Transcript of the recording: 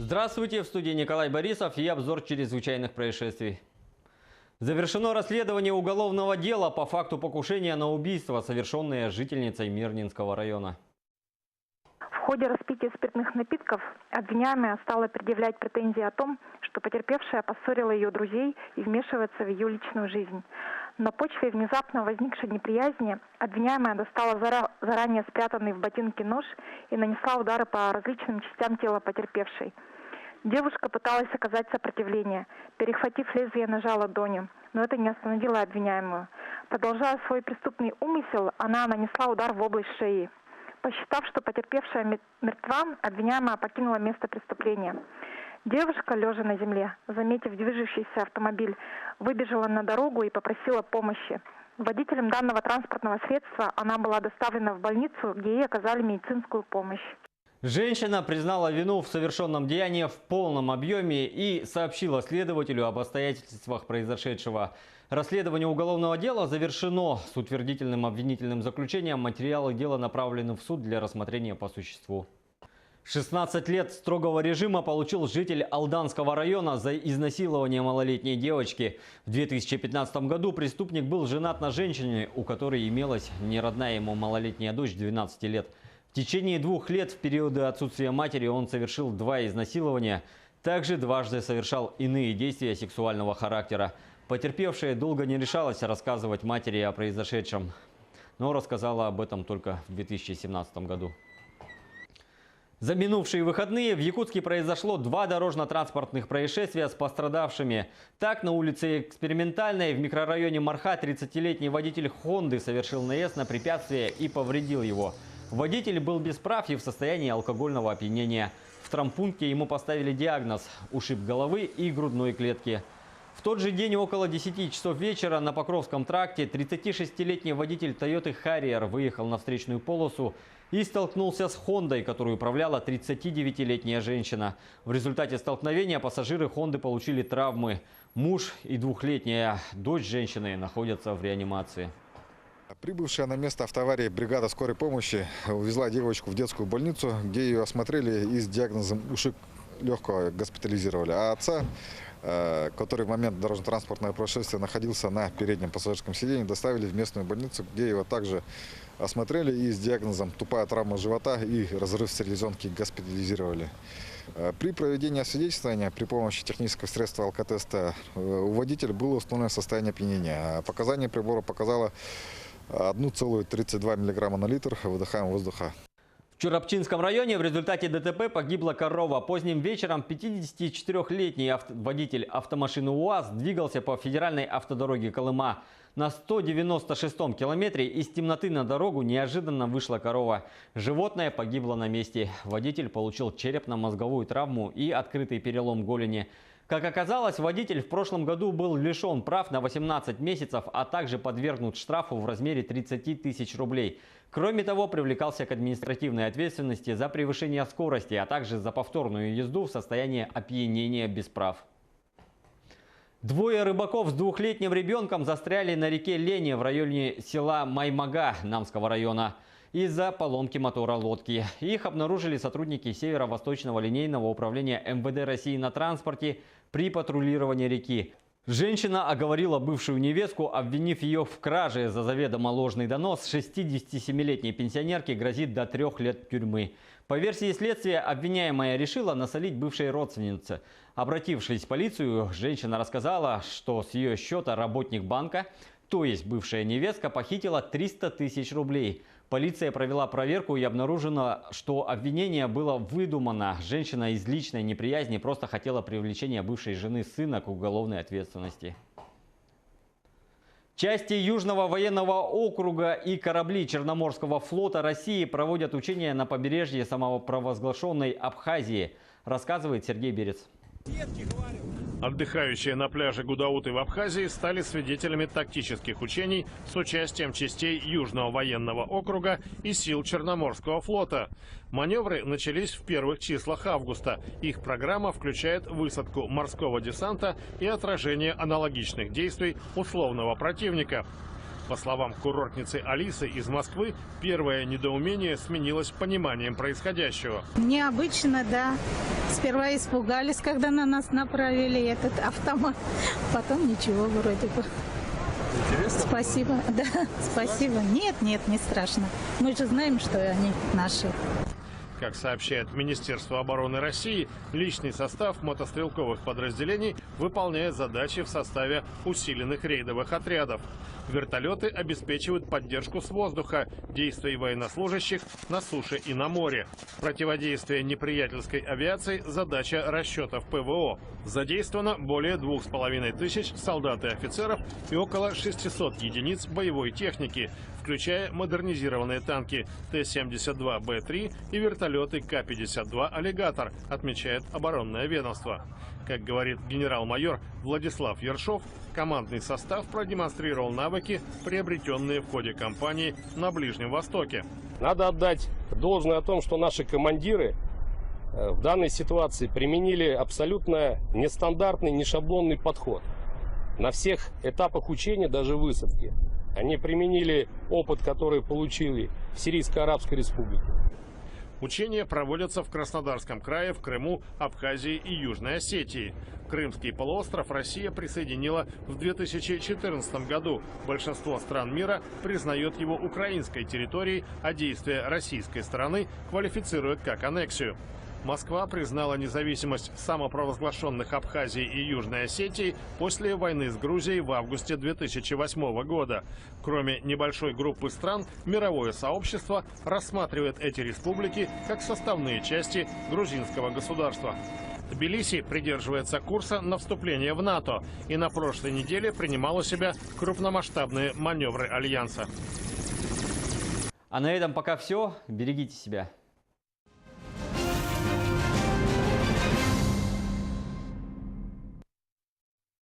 Здравствуйте, в студии Николай Борисов и обзор чрезвычайных происшествий. Завершено расследование уголовного дела по факту покушения на убийство, совершенное жительницей Мирнинского района. В ходе распития спиртных напитков обвиняемая стала предъявлять претензии о том, что потерпевшая поссорила ее друзей и вмешивается в ее личную жизнь. На почве внезапно возникшей неприязни обвиняемая достала заранее спрятанный в ботинке нож и нанесла удары по различным частям тела потерпевшей. Девушка пыталась оказать сопротивление, перехватив лезвие ножа ладонью, но это не остановило обвиняемую. Продолжая свой преступный умысел, она нанесла удар в область шеи. Посчитав, что потерпевшая мертва, обвиняемая покинула место преступления. Девушка, лежа на земле, заметив движущийся автомобиль, выбежала на дорогу и попросила помощи. Водителем данного транспортного средства она была доставлена в больницу, где ей оказали медицинскую помощь. Женщина признала вину в совершенном деянии в полном объеме и сообщила следователю об обстоятельствах произошедшего. Расследование уголовного дела завершено. С утвердительным обвинительным заключением материалы дела направлены в суд для рассмотрения по существу. 16 лет строгого режима получил житель Алданского района за изнасилование малолетней девочки. В 2015 году преступник был женат на женщине, у которой имелась неродная ему малолетняя дочь 12 лет. В течение 2 лет в периоды отсутствия матери он совершил 2 изнасилования. Также дважды совершал иные действия сексуального характера. Потерпевшая долго не решалась рассказывать матери о произошедшем, но рассказала об этом только в 2017 году. За минувшие выходные в Якутске произошло 2 дорожно-транспортных происшествия с пострадавшими. Так, на улице Экспериментальной в микрорайоне Марха 30-летний водитель «Хонды» совершил наезд на препятствие и повредил его. Водитель был без прав и в состоянии алкогольного опьянения. В травмпункте ему поставили диагноз – ушиб головы и грудной клетки. В тот же день около 10 часов вечера на Покровском тракте 36-летний водитель Toyota Harrier выехал на встречную полосу и столкнулся с «Хондой», которую управляла 39-летняя женщина. В результате столкновения пассажиры «Хонды» получили травмы. Муж и 2-летняя дочь женщины находятся в реанимации. Прибывшая на место автоаварии бригада скорой помощи увезла девочку в детскую больницу, где ее осмотрели и с диагнозом ушиб легкого госпитализировали. А отца, который в момент дорожно-транспортного происшествия находился на переднем пассажирском сиденье, доставили в местную больницу, где его также осмотрели и с диагнозом тупая травма живота и разрыв селезенки госпитализировали. При проведении освидетельствования при помощи технического средства алкотеста у водителя было установлено состояние опьянения. Показания прибора показало 1,32 мг на литр выдыхаемого воздуха. В Чурапчинском районе в результате ДТП погибла корова. Поздним вечером 54-летний водитель автомашины УАЗ двигался по федеральной автодороге Колыма. На 196-м километре из темноты на дорогу неожиданно вышла корова. Животное погибло на месте. Водитель получил черепно-мозговую травму и открытый перелом голени. Как оказалось, водитель в прошлом году был лишен прав на 18 месяцев, а также подвергнут штрафу в размере 30 тысяч рублей. Кроме того, привлекался к административной ответственности за превышение скорости, а также за повторную езду в состоянии опьянения без прав. 2 рыбаков с 2-летним ребенком застряли на реке Лени в районе села Маймага Намского района из-за поломки мотора лодки. Их обнаружили сотрудники Северо-Восточного линейного управления МВД России на транспорте при патрулировании реки. Женщина оговорила бывшую невестку, обвинив ее в краже. За заведомо ложный донос 67-летней пенсионерке грозит до 3 лет тюрьмы. По версии следствия, обвиняемая решила насолить бывшей родственнице. Обратившись в полицию, женщина рассказала, что с ее счета работник банка, то есть бывшая невестка, похитила 300 тысяч рублей. Полиция провела проверку и обнаружено, что обвинение было выдумано. Женщина из личной неприязни просто хотела привлечения бывшей жены сына к уголовной ответственности. Части Южного военного округа и корабли Черноморского флота России проводят учения на побережье самопровозглашенной Абхазии, рассказывает Сергей Берец. Отдыхающие на пляже Гудауты в Абхазии стали свидетелями тактических учений с участием частей Южного военного округа и сил Черноморского флота. Маневры начались в первых числах августа. Их программа включает высадку морского десанта и отражение аналогичных действий условного противника. По словам курортницы Алисы из Москвы, первое недоумение сменилось пониманием происходящего. Необычно, да. Сперва испугались, когда на нас направили этот автомат. Потом ничего вроде бы. Интересно? Спасибо. Да, спасибо. Нет, не страшно. Мы же знаем, что они наши. Как сообщает Министерство обороны России, личный состав мотострелковых подразделений выполняет задачи в составе усиленных рейдовых отрядов. Вертолеты обеспечивают поддержку с воздуха действий военнослужащих на суше и на море. Противодействие неприятельской авиации – задача расчетов ПВО. Задействовано более 2500 солдат и офицеров и около 600 единиц боевой техники, включая модернизированные танки Т-72Б3 и вертолеты К-52 «Аллигатор», отмечает оборонное ведомство. Как говорит генерал-майор Владислав Ершов, командный состав продемонстрировал навыки, приобретенные в ходе кампании на Ближнем Востоке. Надо отдать должное о том, что наши командиры в данной ситуации применили абсолютно нестандартный, нешаблонный подход. На всех этапах учения, даже высадки, они применили опыт, который получили в Сирийско-Арабской Республике. Учения проводятся в Краснодарском крае, в Крыму, Абхазии и Южной Осетии. Крымский полуостров Россия присоединила в 2014 году. Большинство стран мира признает его украинской территорией, а действия российской стороны квалифицируют как аннексию. Москва признала независимость самопровозглашенных Абхазии и Южной Осетии после войны с Грузией в августе 2008 года. Кроме небольшой группы стран, мировое сообщество рассматривает эти республики как составные части грузинского государства. Тбилиси придерживается курса на вступление в НАТО и на прошлой неделе принимал у себя крупномасштабные маневры Альянса. А на этом пока все. Берегите себя.